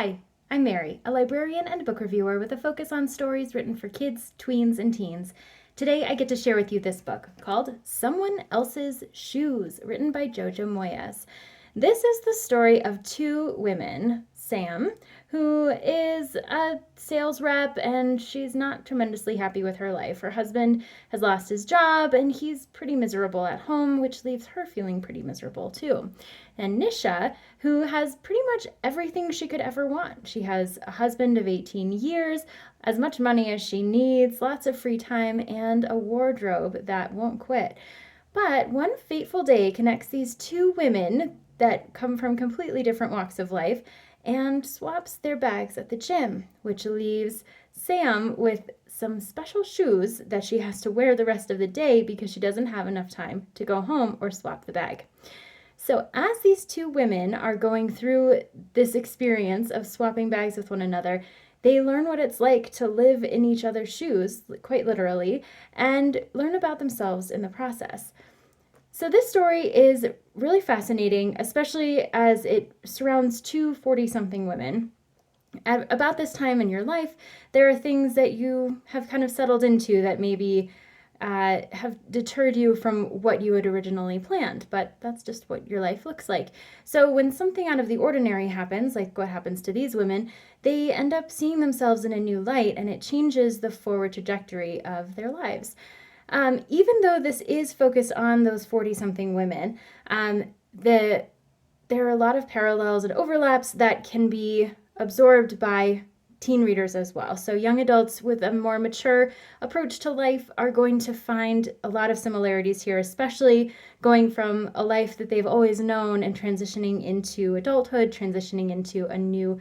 Hi, I'm Mary, a librarian and book reviewer with a focus on stories written for kids, tweens, and teens. Today I get to share with you this book called Someone Else's Shoes, written by Jojo Moyes. This is the story of two women, Sam, who is a sales rep and she's not tremendously happy with her life. Her husband has lost his job and he's pretty miserable at home, which leaves her feeling pretty miserable too. And Nisha, who has pretty much everything she could ever want. She has a husband of 18 years, as much money as she needs, lots of free time, and a wardrobe that won't quit. But one fateful day connects these two women that come from completely different walks of life and swaps their bags at the gym, which leaves Sam with some special shoes that she has to wear the rest of the day because she doesn't have enough time to go home or swap the bag. So, as these two women are going through this experience of swapping bags with one another, they learn what it's like to live in each other's shoes, quite literally, and learn about themselves in the process. So, this story is really fascinating, especially as it surrounds two 40 something women. At about this time in your life, there are things that you have kind of settled into that maybe have deterred you from what you had originally planned, but that's just what your life looks like. So when something out of the ordinary happens, like what happens to these women, they end up seeing themselves in a new light and it changes the forward trajectory of their lives. Even though this is focused on those 40 something women, there are a lot of parallels and overlaps that can be absorbed by teen readers as well. So young adults with a more mature approach to life are going to find a lot of similarities here, especially going from a life that they've always known and transitioning into adulthood, transitioning into a new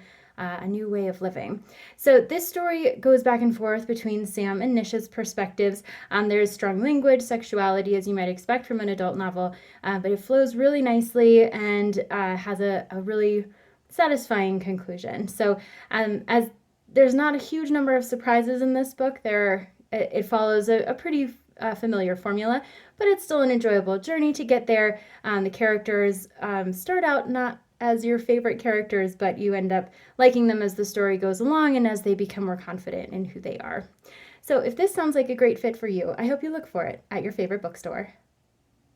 way of living. So this story goes back and forth between Sam and Nisha's perspectives. There's strong language, sexuality, as you might expect from an adult novel, but it flows really nicely and has a really satisfying conclusion. So as there's not a huge number of surprises in this book, it follows a pretty familiar formula, but it's still an enjoyable journey to get there. The characters start out not as your favorite characters, but you end up liking them as the story goes along and as they become more confident in who they are. So if this sounds like a great fit for you, I hope you look for it at your favorite bookstore.